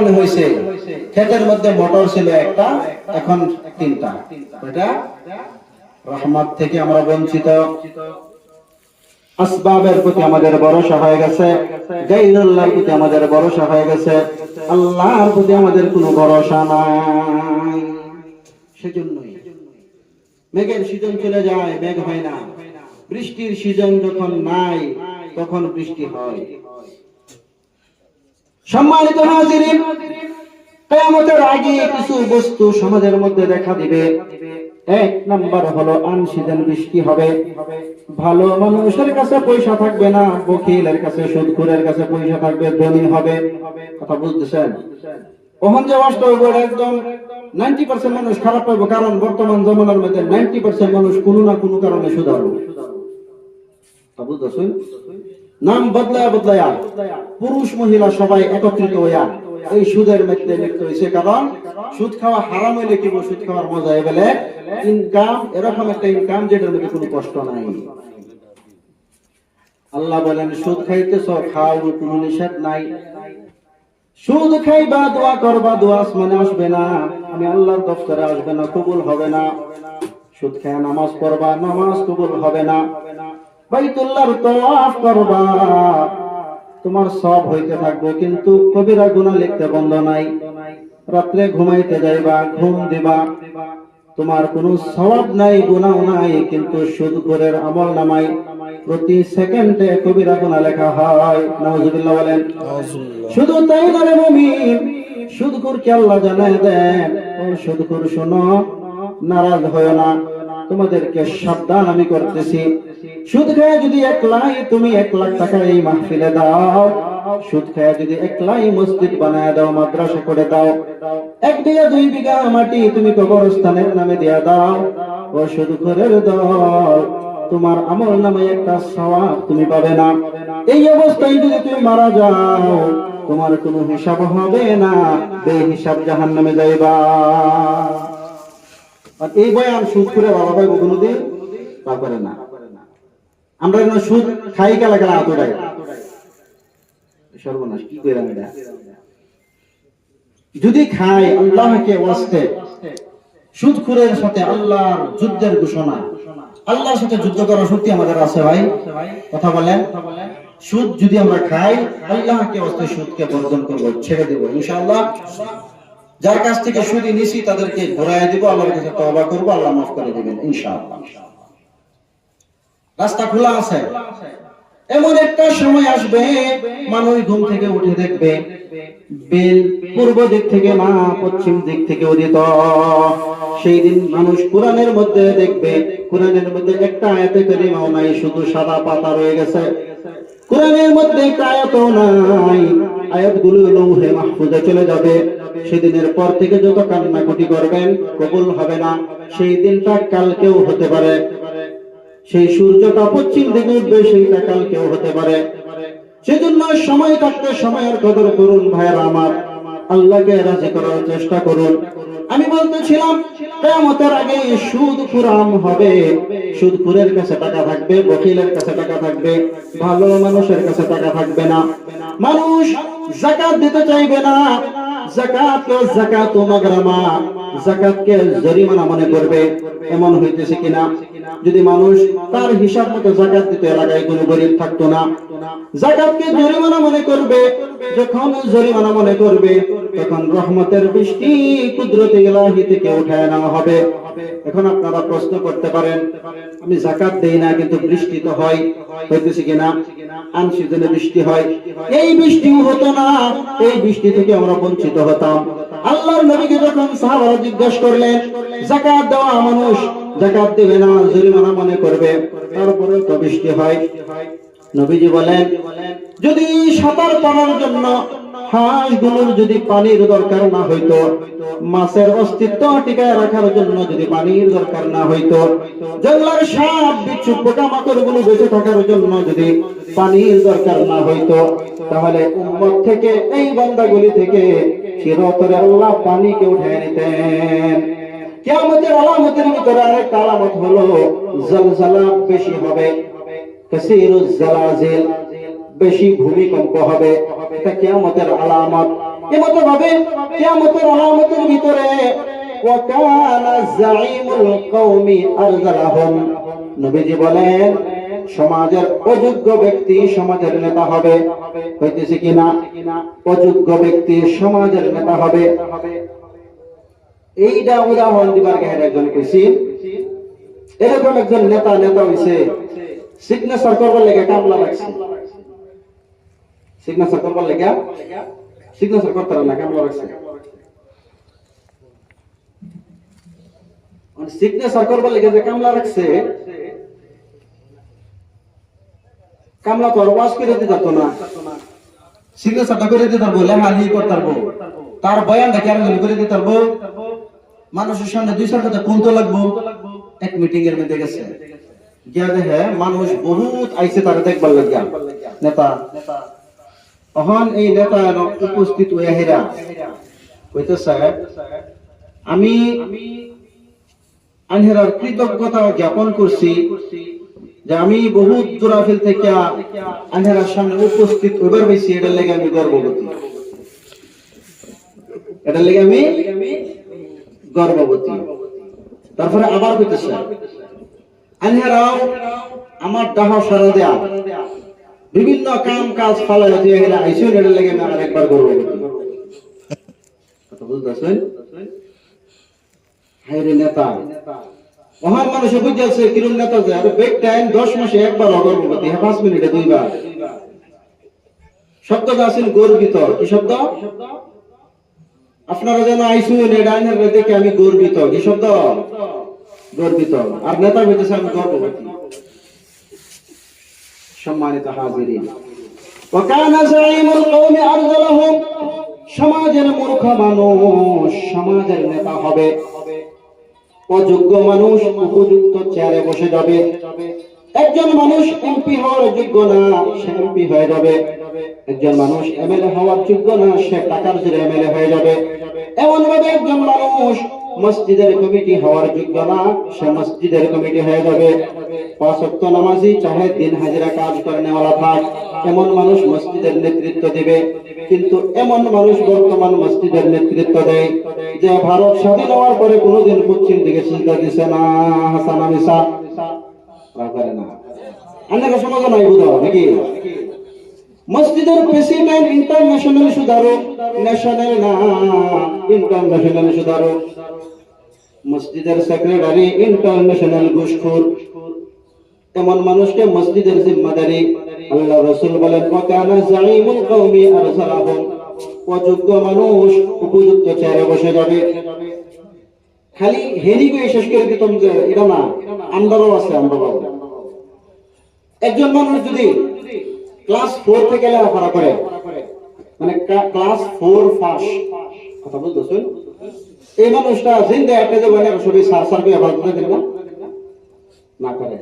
কারণে হয়েছে, ক্ষেতের মধ্যে মোটর ছিল একটা, এখন তিনটা। এটা রহমত থেকে আমরা বঞ্চিত। আসবাবের প্রতি আমাদের ভরসা হয়ে গেছে, গায়রুল্লাহর প্রতি আমাদের ভরসা হয়ে গেছে, আল্লাহর প্রতি আমাদের কোনো ভরসা নাই। সেজন্যই মেঘের সিজন চলে যায়, মেঘ হয় না। বৃষ্টির সিজন যখন নাই, তখন বৃষ্টি হয়। সম্মানিত হাজিরিন, কিয়ামতের আগে কিছু বস্তু সমাজের মধ্যে দেখা দিবে। এক নাম্বার হলো আনসিজন বৃষ্টি হবে। ভালো মানুষের কাছে পয়সা থাকবে না, বকিলের কাছে, সুদখোরের কাছে পয়সা থাকবে, ধনী হবে। কথা বুঝতেছেন? ওখান যে বাস্তব একদম 90% মানুষ খারাপ পাবো, কারণ বর্তমান জমানার মধ্যে 90% মানুষ কোনো না কোনো কারণে সুদারু। বুঝতেছেন? নাম বদলায়া বদলায়া পুরুষ মহিলা সবাই একত্রিত হইয়া এই সুদের মধ্যে লিপ্ত হয়েছে। কারণ সুদ খাওয়া হারাম হইলে কি সুদ খাওয়ার মজা বলে ইনকাম, এরকম একটা ইনকাম যেটার মধ্যে কোনো কষ্ট নাই। আল্লাহ বলেন সুদ খাইতেছ খাও, কোনো নিষেধ নাই। সুদ খাইবা, দোয়া করবা, দোয়া আসমানে আসবে না, আমি আল্লাহর দফতরে আসবে না, কবুল হবে না। সুদ খায় নামাজ পড়বা, নামাজ কবুল হবে না। বাইতুল্লাহর তাওয়াফ করবা, তোমার সব হইতে থাকবে, কিন্তু কবিরা গুনাহ লিখতে বন্ধ নাই। রাত্রে ঘুমাইতে যাইবা, ঘুম দিবা, তোমার কোনো সওয়াব নাই, গুনাহ নাই, কিন্তু সুদখোরের আমলনামায় প্রতি সেকেন্ডে কবিরা গুনাহ লেখা হয়। নাউজুবিল্লাহ বলেন। শুধু তাই নয় মুমিন, সুদখোরকে আল্লাহ জানায় দেন, ও সুদখোর শোনো, নারাজ হয় না, তোমাদেরকে সাবধান আমি করতেছি। সুদ খায় যদি একলাই তুমি 1 লাখ টাকা এই মাহফিলে দাও, সুদ খায় যদি একলাই মসজিদ বানায় দাও, মাদ্রাসা করে দাও, 1 বিঘা 2 বিঘা মাটি তুমি কবরস্থানের নামে দিয়া দাও, ও সুদখোরের দল, তোমার আমল নামে একটা সওয়াব তুমি পাবে না। এই অবস্থায় যদি তুমি মারা যাও, তোমার কোনো হিসাব হবে না, বেহিসাব জাহান্নামে যাইবা। আর এই বয়ান সুদ করে বাবা ভাই কোনদিন তা করে না। আমরা সুদ খাই গেলা গেলা আতরাই সর্বনাশ, কি কইরাম এটা? যদি খাই আল্লাহকে ওয়াস্তে, সুদখোরের সাথে আল্লাহর যুদ্ধের ঘোষণা, আল্লাহর সাথে যুদ্ধ করার শক্তি আমাদের আছে ভাই? কথা বলেন। সুদ যদি আমরা খাই, আল্লাহকে ওয়াস্তে সুদকে বর্জন করব, ছেড়ে দেব ইনশাআল্লাহ। যার কাছ থেকে সুদ নিছি তাদেরকে ঘোরায় দিব, আল্লাহর কাছে তওবা করব, আল্লাহ মাফ করে দিবেন ইনশাআল্লাহ। রাস্তা খোলা আছে। এমন একটা সময় আসবে, মানুষ ঘুম থেকে উঠে দেখবে বেল পূর্ব দিক থেকে না পশ্চিম দিক থেকে উদিত। সেই দিন মানুষ কোরআনের মধ্যে দেখবে, কোরআনের মধ্যে একটা আয়াতে কারিমাও নাই, শুধু সাদা পাতা রয়ে গেছে। কোরআনের মধ্যে একটা আয়াতও নাই, আয়াতগুলো লৌহে মাহফুজে চলে যাবে। সেদিনের পর থেকে যত কান্নাকুটি করবেন কবুল হবে না। সেই দিনটা কালকেও হতে পারে, সেই সূর্যটা পশ্চিম দিকে উঠবে, সেইটা কালকেও হতে পারে। সেজন্য সময় থাকতে সময়ের কদর করুন ভাইরা আমার, আল্লাহকে রাজি করার চেষ্টা করুন। আমি বলতেছিলাম কিয়ামতের আগে সুদখোর আম হবে, সুদখোরের কাছে টাকা থাকবে, বকিলের কাছে টাকা থাকবে, ভালো মানুষের কাছে টাকা থাকবে না। মানুষ যাকাত দিতে চাইবে না, যাকাতকে যাকাতুন মাগরামা, যাকাতকে জরিমানা মনে করবে। এমন হইতেছে কিনা? যদি মানুষ তার হিসাব মতো যাকাত দিতে, এলাকায় কোনো গরিব থাকতো না। যাকাতকে জরিমানা মনে করবে, যখন জরিমানা মনে করবে, তখন রহমতের বৃষ্টি কুদরতে ইলাহি থেকে উঠায় নেওয়া হবে। এখন আপনারা প্রশ্ন করতে পারেন, আমি যাকাত দেই না কিন্তু বৃষ্টি তো হয়, হইতেছে কিনা? আনসিজনে বৃষ্টি হয়। এই বৃষ্টিও হতো না, এই বৃষ্টি থেকে আমরা বঞ্চিত হতাম। আল্লাহর নবীকে যখন সাহাবারা জিজ্ঞাসা করলেন, যাকাত দেওয়া মানুষ যাকাত দেবে না, জরিমানা মনে করবে, তারপরে তো বৃষ্টি হয়। নবীজি বলেন, যদি সাঁতার পানার জন্য হাঁসগুলোর যদি পানির দরকার না হইতো, মাছের অস্তিত্ব টিকায় রাখার জন্য যদি পানির দরকার না হইতো, জঙ্গলের সাপ বিচ্ছু পোকামাকড় গুলো বেঁচে থাকার জন্য যদি পানির দরকার না হইতো, তাহলে উম্মত থেকে, এই বান্দাগুলি থেকে চিরতরে আল্লাহ পানিকে উঠায় নিতেন। কিয়ামতের আলামতের ভিতরে আরেকটা আলামত হলো জলজলা বেশি হবে, কাসীরুজ জালাজিল, বেশি ভূমিকম্প হবে। এটা কিয়ামতের আলামত। এমত ভাবে কিয়ামতের আলামতের ভিতরে ওয়াকানা যাঈমুল কওমি আরযালাহুম, নবীজি বলেন সমাজের অযোগ্য ব্যক্তি সমাজের নেতা হবে। হইতেছে কিনা? অযোগ্য ব্যক্তি সমাজের নেতা হবে। এইটা উদাহরণ দিবার গেলে একজন কইছি, এরকম একজন নেতা হইছে, সিগনেচার করবার লেগে কামলা লাগছে। সিগনেচার করবার লেগে সিগনেচার করতে না, কামলা লাগছে। সিগনেচার করবার লেগে যে কামলা রাখছে, কামলা তো আর ওয়াশ করে দিতে পারতো না, সিগনেচারটা করে দিতে পারবো, লেখালি করতে পারবো, তার বয়ানটা কেমন করে দিতে পারবো, মানুষের সামনে 2-4 কথা কোনতে লাগবো। এক মিটিং এর মধ্যে গেছে, গিয়া দেখে মানুষ বহুত আইছে তারা দেখবার লাগিয়া, নেতা। তখন এই নেতা উপস্থিত হয়ে হেরা কইতেছে, আমি আনহেরার কৃতজ্ঞতা জ্ঞাপন করছি যে আমি বহুত দূরাফিল থেকে আনহেরার সামনে উপস্থিত হইবার বেশি, এটার লেগে আমি গর্ববতী, এটার লেগে আমি গর্ববতী। তারপরে আবার কইতেছে, আনহেরাও আমার দাহ সারা দেয়া বিভিন্ন কাম কাজ ফালাই দিয়ে গেলে আইসো, এটার লেগে আমি আরেকবার গর্ববতী। কথা বুঝতেছেন? হায়রে নেতা, মহান মানুষ বুঝাচ্ছে কিরম নেতা যে আরে বেক টাইম 10 মাসে একবার গর্ভবতী, 5 মিনিটে 2 বার। শব্দটা আছেন গর্বিত। কি শব্দ? আপনারা যেন আইসুন এডাইনের দেখে আমি গর্বিত। কি শব্দ? গর্বিত। আর নেতা হইতেছে আমি গর্ভবতী। সম্মানিত হাজিরিন, ওয়াকানা যাঈমুল কওমি আরযালাহুম, সমাজের মূর্খ মানুষ সমাজের নেতা হবে। অযোগ্য মানুষ উপযুক্ত চেয়ারে বসে যাবে। একজন মানুষ এমপি হওয়ার যোগ্য না, সে এমপি হয়ে যাবে। একজন মানুষ এমএলএ হওয়ার যোগ্য না, সে টাকার জোরে এমএলএ হয়ে যাবে। এমন ভাবে একজন মানুষ মসজিদের কমিটি হওয়ার যোগ্য না, সে মসজিদের কমিটি হয়ে যাবে। 5 ওয়াক্ত নামাজি চাহে দিন হাজিরা কাজ করে নেওয়ালা থাক, এমন মানুষ মসজিদের নেতৃত্ব দিবে। কিন্তু এমন মানুষ বর্তমান মসজিদের নেতৃত্ব দেয় যে ভারত স্বাধীন হওয়ার পরে কোনোদিন পশ্চিম দিকে সিজদা দিছে না, হাসান মিসা করে না। অনেক সমাজ নাই বুঝা নাকি? মসজিদের প্রেসিডেন্ট ইন্টারন্যাশনাল সুধারক, ন্যাশনাল না ইন্টারন্যাশনাল সুধারক। মসজিদের সেক্রেটারি ইন্টারন্যাশনাল ঘুষখোর। এমন মানুষকে মসজিদের জিম্মাদারি আল্লাহ রাসূল বলেন, ওয়াকানা যাঈমুল কওমি আরযালাহুম, অযোগ্য মানুষ উপযুক্ত চেয়ারে বসে যাবে। খালি হেরিকে শেষ করে দিতাম যে এটা না, আমরাও আছে, আমরাও। একজন মানুষ যদি ক্লাস 4 থেকে লেখাপড়া করে, মানে ক্লাস 4 পাস, কথা বুঝতেছেন? এই মানুষটা জিন্দা একটা যে বলে সবই সার সার করে আবার না করে